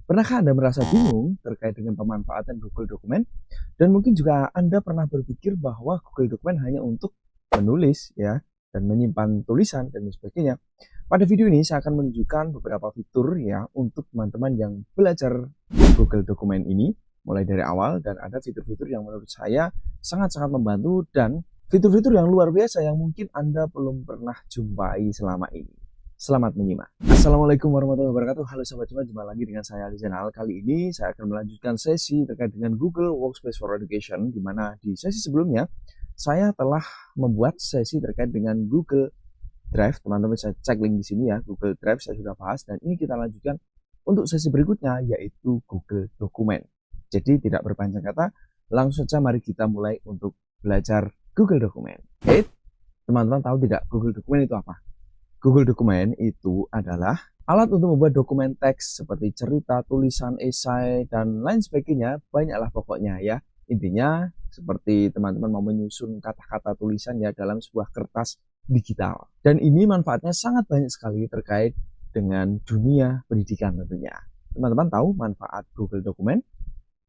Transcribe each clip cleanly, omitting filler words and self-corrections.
Pernahkah Anda merasa bingung terkait dengan pemanfaatan Google Dokumen? Dan mungkin juga Anda pernah berpikir bahwa Google Dokumen hanya untuk menulis ya dan menyimpan tulisan dan sebagainya. Pada video ini saya akan menunjukkan beberapa fitur ya untuk teman-teman yang belajar Google Dokumen ini mulai dari awal, dan ada fitur-fitur yang menurut saya sangat-sangat membantu dan fitur-fitur yang luar biasa yang mungkin Anda belum pernah jumpai selama ini. Selamat menyimak. Assalamualaikum warahmatullahi wabarakatuh. Halo sobat Cuma, jumpa lagi dengan saya di channel. Kali ini saya akan melanjutkan sesi terkait dengan Google Workspace for Education, di mana di sesi sebelumnya saya telah membuat sesi terkait dengan Google Drive. Teman-teman bisa cek link di sini ya. Google Drive saya sudah bahas, dan ini kita lanjutkan untuk sesi berikutnya, yaitu Google Dokumen. Jadi tidak berpanjang kata, langsung saja mari kita mulai untuk belajar Google Dokumen. Teman-teman tahu tidak Google Dokumen itu apa? Google Dokumen itu adalah alat untuk membuat dokumen teks seperti cerita, tulisan, esai, dan lain sebagainya. Banyaklah pokoknya ya. Intinya seperti teman-teman mau menyusun kata-kata tulisan ya dalam sebuah kertas digital. Dan ini manfaatnya sangat banyak sekali terkait dengan dunia pendidikan tentunya. Teman-teman tahu manfaat Google Dokumen?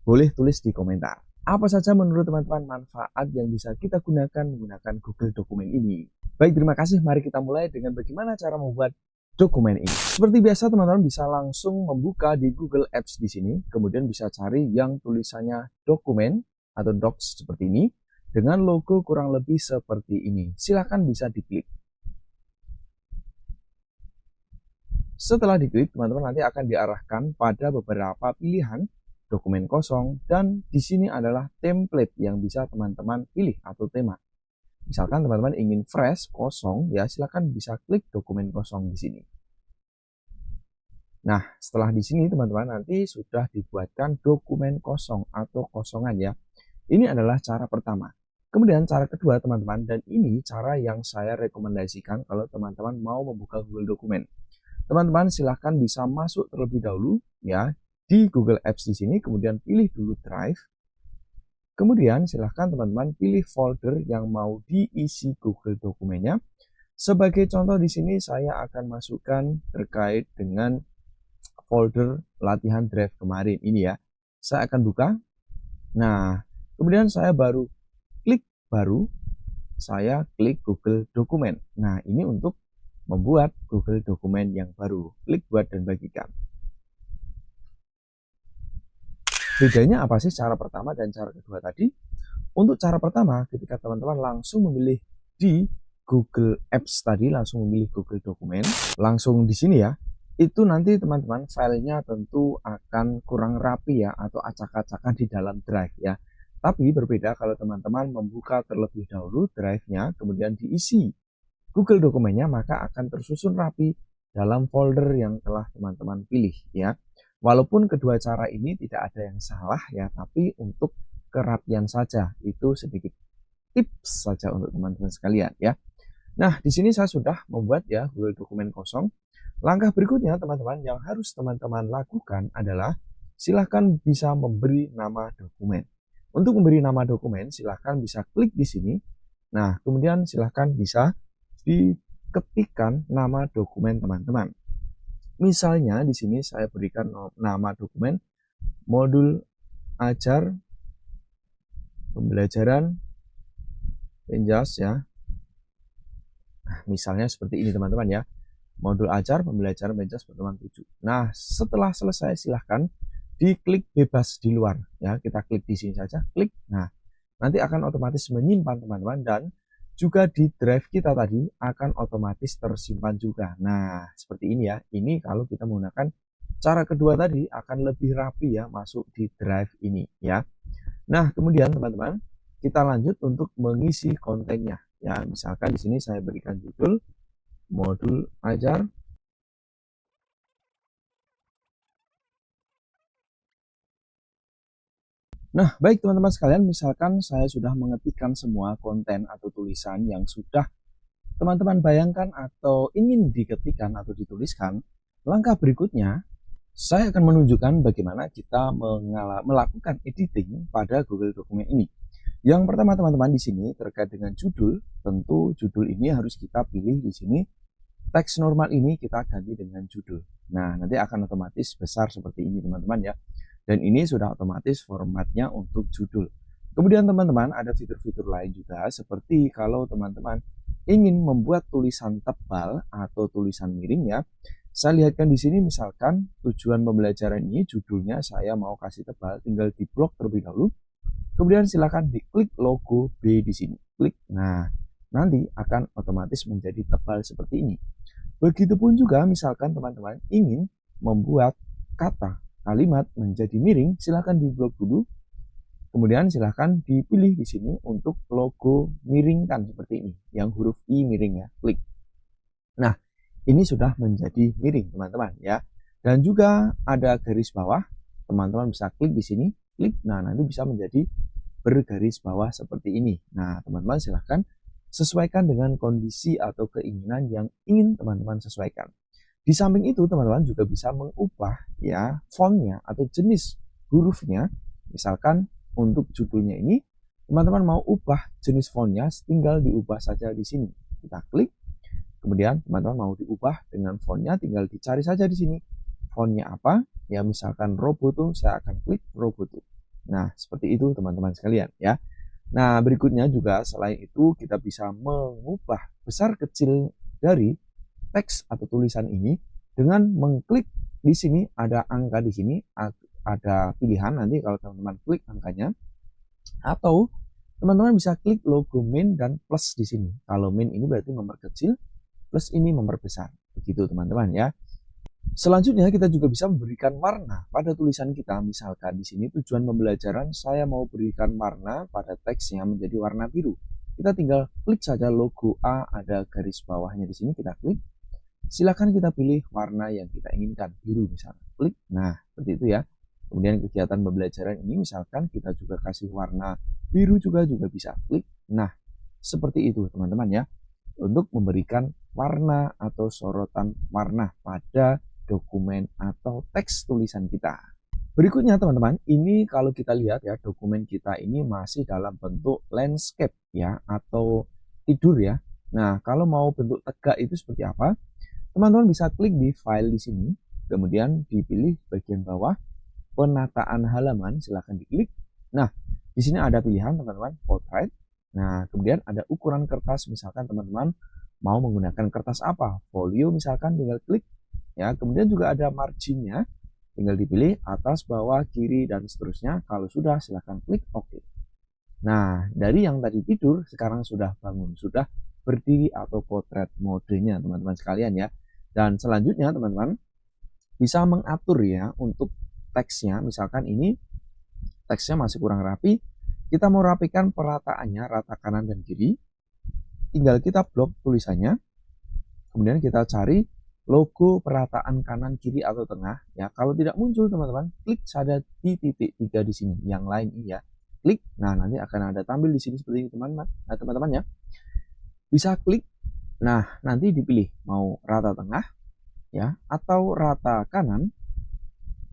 Boleh tulis di komentar. Apa saja menurut teman-teman manfaat yang bisa kita gunakan menggunakan Google Dokumen ini? Baik, terima kasih. Mari kita mulai dengan bagaimana cara membuat dokumen ini. Seperti biasa, teman-teman bisa langsung membuka di Google Apps di sini, kemudian bisa cari yang tulisannya dokumen atau docs seperti ini, dengan logo kurang lebih seperti ini. Silahkan bisa diklik. Setelah diklik, teman-teman nanti akan diarahkan pada beberapa pilihan dokumen kosong, dan di sini adalah template yang bisa teman-teman pilih atau tema. Misalkan teman-teman ingin fresh, kosong, ya silakan bisa klik dokumen kosong di sini. Nah, setelah di sini teman-teman nanti sudah dibuatkan dokumen kosong atau kosongan ya. Ini adalah cara pertama. Kemudian cara kedua teman-teman, dan ini cara yang saya rekomendasikan kalau teman-teman mau membuka Google Dokumen. Teman-teman silahkan bisa masuk terlebih dahulu ya di Google Apps di sini, kemudian pilih dulu Drive. Kemudian silahkan teman-teman pilih folder yang mau diisi Google Dokumennya. Sebagai contoh di sini saya akan masukkan terkait dengan folder latihan Drive kemarin ini ya. Saya akan buka. Nah, kemudian saya baru saya klik Google Dokumen. Nah, ini untuk membuat Google Dokumen yang baru. Klik buat dan bagikan. Bedanya apa sih cara pertama dan cara kedua tadi? Untuk cara pertama, ketika teman-teman langsung memilih di Google Apps tadi, langsung memilih Google Dokumen, langsung di sini ya, itu nanti teman-teman filenya tentu akan kurang rapi ya, atau acak-acakan di dalam Drive ya. Tapi berbeda kalau teman-teman membuka terlebih dahulu Drive-nya, kemudian diisi Google Dokumennya, maka akan tersusun rapi dalam folder yang telah teman-teman pilih ya. Walaupun kedua cara ini tidak ada yang salah ya, tapi untuk kerapian saja, itu sedikit tips saja untuk teman-teman sekalian ya. Nah, di sini saya sudah membuat ya Google Dokumen kosong. Langkah berikutnya teman-teman yang harus teman-teman lakukan adalah silahkan bisa memberi nama dokumen. Untuk memberi nama dokumen silahkan bisa klik di sini. Nah, kemudian silahkan bisa diketikkan nama dokumen teman-teman. Misalnya di sini saya berikan nama dokumen modul ajar pembelajaran Penjas ya. Nah, misalnya seperti ini teman-teman ya. Modul ajar pembelajaran Penjas pertemuan 7. Nah, setelah selesai silahkan diklik bebas di luar ya. Kita klik di sini saja, klik. Nah, nanti akan otomatis menyimpan teman-teman, dan juga di Drive kita tadi akan otomatis tersimpan juga. Nah, seperti ini ya. Ini kalau kita menggunakan cara kedua tadi akan lebih rapi ya masuk di Drive ini ya. Nah, kemudian teman-teman, kita lanjut untuk mengisi kontennya. Ya, misalkan di sini saya berikan judul modul ajar Nah, baik teman-teman sekalian, misalkan saya sudah mengetikkan semua konten atau tulisan yang sudah teman-teman bayangkan atau ingin diketikkan atau dituliskan, langkah berikutnya saya akan menunjukkan bagaimana kita melakukan editing pada Google Dokumen ini. Yang pertama teman-teman di sini terkait dengan judul, tentu judul ini harus kita pilih di sini teks normal ini kita ganti dengan judul. Nah, nanti akan otomatis besar seperti ini teman-teman ya. Dan ini sudah otomatis formatnya untuk judul. Kemudian teman-teman ada fitur-fitur lain juga, seperti kalau teman-teman ingin membuat tulisan tebal atau tulisan miring ya. Saya lihatkan di sini misalkan tujuan pembelajaran ini judulnya saya mau kasih tebal, tinggal di blok terlebih dahulu. Kemudian silakan diklik logo B di sini. Klik. Nah, nanti akan otomatis menjadi tebal seperti ini. Begitupun juga misalkan teman-teman ingin membuat kata kalimat menjadi miring, silakan di blok dulu. Kemudian silakan dipilih di sini untuk logo miringkan seperti ini, yang huruf I miring ya. Klik. Nah, ini sudah menjadi miring teman-teman ya. Dan juga ada garis bawah, teman-teman bisa klik di sini, klik. Nah, nanti bisa menjadi bergaris bawah seperti ini. Nah, teman-teman silahkan sesuaikan dengan kondisi atau keinginan yang ingin teman-teman sesuaikan. Di samping itu, teman-teman juga bisa mengubah ya fontnya atau jenis hurufnya. Misalkan untuk judulnya ini, teman-teman mau ubah jenis fontnya, tinggal diubah saja di sini. Kita klik. Kemudian teman-teman mau diubah dengan fontnya, tinggal dicari saja di sini. Fontnya apa? Ya misalkan Roboto, saya akan klik Roboto. Nah, seperti itu teman-teman sekalian ya. Nah, berikutnya juga selain itu kita bisa mengubah besar kecil dari teks atau tulisan ini dengan mengklik di sini, ada angka di sini, ada pilihan nanti kalau teman-teman klik angkanya, atau teman-teman bisa klik logo min dan plus di sini. Kalau min ini berarti memperkecil, plus ini memperbesar. Begitu teman-teman ya. Selanjutnya kita juga bisa memberikan warna pada tulisan kita. Misalkan di sini tujuan pembelajaran saya mau berikan warna pada teksnya menjadi warna biru. Kita tinggal klik saja logo A, ada garis bawahnya di sini, kita klik. Silakan kita pilih warna yang kita inginkan, biru misalnya. Klik. Nah, seperti itu ya. Kemudian kegiatan pembelajaran ini misalkan kita juga kasih warna biru juga bisa. Klik. Nah, seperti itu teman-teman ya. Untuk memberikan warna atau sorotan warna pada dokumen atau teks tulisan kita. Berikutnya teman-teman, ini kalau kita lihat ya, dokumen kita ini masih dalam bentuk landscape ya, atau tidur ya. Nah, kalau mau bentuk tegak itu seperti apa? Teman-teman bisa klik di file di sini, kemudian dipilih bagian bawah penataan halaman, silahkan diklik. Nah, di sini ada pilihan teman-teman, portrait. Nah, kemudian ada ukuran kertas, misalkan teman-teman mau menggunakan kertas apa, folio misalkan, tinggal klik. Ya, kemudian juga ada marginnya, tinggal dipilih atas, bawah, kiri, dan seterusnya. Kalau sudah, silahkan klik OK. Nah, dari yang tadi tidur, sekarang sudah bangun, sudah berdiri atau potret modenya teman-teman sekalian ya. Dan selanjutnya teman-teman bisa mengatur ya untuk teksnya. Misalkan ini teksnya masih kurang rapi, kita mau rapikan perataannya, rata kanan dan kiri. Tinggal kita blok tulisannya, kemudian kita cari logo perataan kanan, kiri, atau tengah ya. Kalau tidak muncul teman-teman, klik saja di titik 3 di sini, yang lain ini ya. Klik. Nah, nanti akan ada tampil di sini seperti ini teman-teman. Nah, teman-teman ya. Bisa klik. Nah, nanti dipilih mau rata tengah ya, atau rata kanan,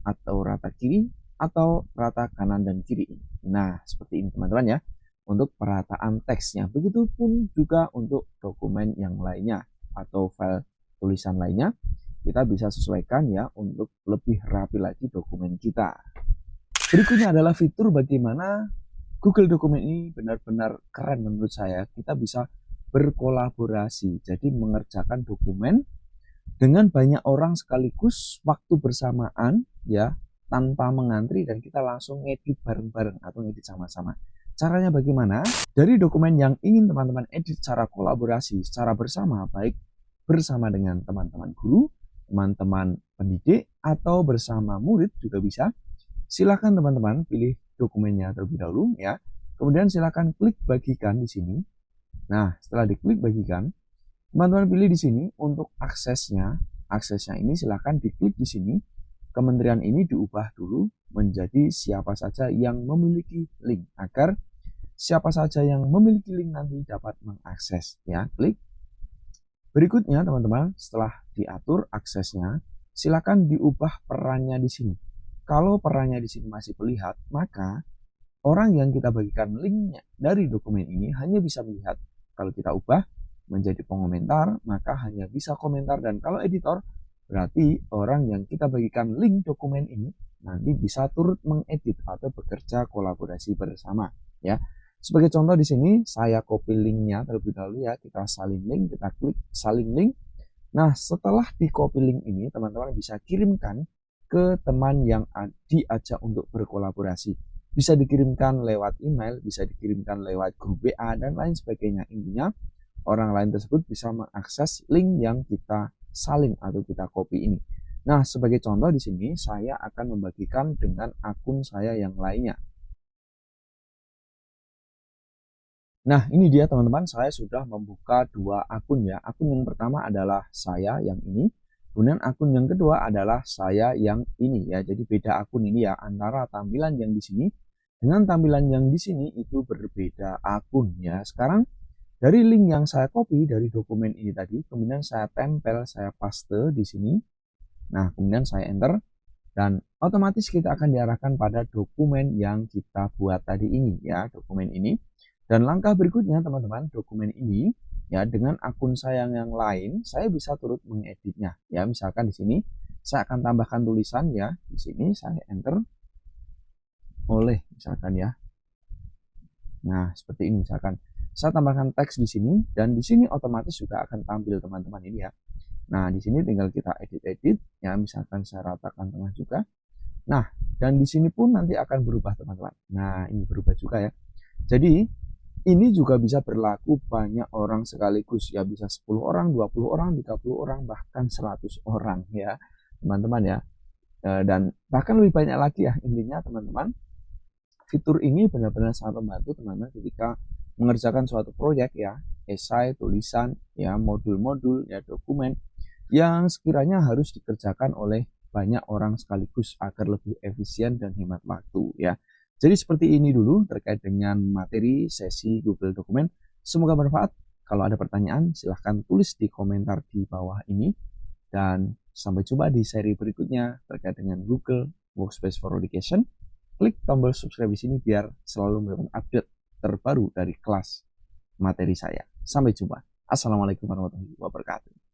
atau rata kiri, atau rata kanan dan kiri. Nah, seperti ini teman-teman ya. Untuk perataan teksnya. Begitupun juga untuk dokumen yang lainnya atau file tulisan lainnya, kita bisa sesuaikan ya untuk lebih rapi lagi dokumen kita. Berikutnya adalah fitur bagaimana Google Dokumen ini benar-benar keren menurut saya. Kita bisa berkolaborasi, jadi mengerjakan dokumen dengan banyak orang sekaligus waktu bersamaan ya, tanpa mengantri, dan kita langsung ngedit bareng-bareng atau ngedit sama-sama. Caranya bagaimana? Dari dokumen yang ingin teman-teman edit secara kolaborasi, secara bersama, baik bersama dengan teman-teman guru, teman-teman pendidik, atau bersama murid juga bisa. Silakan teman-teman pilih dokumennya terlebih dahulu ya. Kemudian silakan klik bagikan di sini. Nah, setelah diklik bagikan, teman-teman pilih di sini untuk aksesnya. Aksesnya ini silakan diklik di sini. Kementerian ini diubah dulu menjadi siapa saja yang memiliki link, agar siapa saja yang memiliki link nanti dapat mengakses ya. Klik. Berikutnya teman-teman, setelah diatur aksesnya, silakan diubah perannya di sini. Kalau perannya di sini masih terlihat, maka orang yang kita bagikan linknya dari dokumen ini hanya bisa melihat. Kalau kita ubah, menjadi pengomentar, maka hanya bisa komentar. Dan kalau editor, berarti orang yang kita bagikan link dokumen ini nanti bisa turut mengedit atau bekerja kolaborasi bersama ya. Sebagai contoh di sini saya copy linknya terlebih dahulu ya, kita salin link, kita klik salin link. Nah, setelah di copy link ini teman-teman bisa kirimkan ke teman yang diajak untuk berkolaborasi. Bisa dikirimkan lewat email, bisa dikirimkan lewat grup WA dan lain sebagainya. Intinya orang lain tersebut bisa mengakses link yang kita salin atau kita copy ini. Nah, sebagai contoh di sini saya akan membagikan dengan akun saya yang lainnya. Nah, ini dia teman-teman, saya sudah membuka dua akun ya. Akun yang pertama adalah saya yang ini, kemudian akun yang kedua adalah saya yang ini ya. Jadi beda akun ini ya, antara tampilan yang di sini dengan tampilan yang di sini itu berbeda akun ya. Sekarang dari link yang saya copy dari dokumen ini tadi, kemudian saya tempel, saya paste di sini. Nah, kemudian saya enter dan otomatis kita akan diarahkan pada dokumen yang kita buat tadi ini ya, dokumen ini. Dan langkah berikutnya teman-teman, dokumen ini ya dengan akun saya yang lain, saya bisa turut mengeditnya ya. Misalkan di sini saya akan tambahkan tulisan ya, di sini saya enter oleh misalkan ya. Nah, seperti ini misalkan. Saya tambahkan teks di sini dan di sini otomatis juga akan tampil teman-teman ini ya. Nah, di sini tinggal kita edit-edit ya, misalkan saya ratakan tengah juga. Nah, dan di sini pun nanti akan berubah teman-teman. Nah, ini berubah juga ya. Jadi, ini juga bisa berlaku banyak orang sekaligus ya, bisa 10 orang, 20 orang, 30 orang, bahkan 100 orang ya, teman-teman ya. Dan bahkan lebih banyak lagi ya, intinya teman-teman. Fitur ini benar-benar sangat membantu teman-teman ketika mengerjakan suatu proyek ya, esai, tulisan, ya, modul-modul, ya, dokumen yang sekiranya harus dikerjakan oleh banyak orang sekaligus agar lebih efisien dan hemat waktu ya. Jadi seperti ini dulu terkait dengan materi sesi Google Dokumen. Semoga bermanfaat. Kalau ada pertanyaan silahkan tulis di komentar di bawah ini. Dan sampai jumpa di seri berikutnya terkait dengan Google Workspace for Education. Klik tombol subscribe di sini biar selalu mendapatkan update terbaru dari kelas materi saya. Sampai jumpa. Assalamualaikum warahmatullahi wabarakatuh.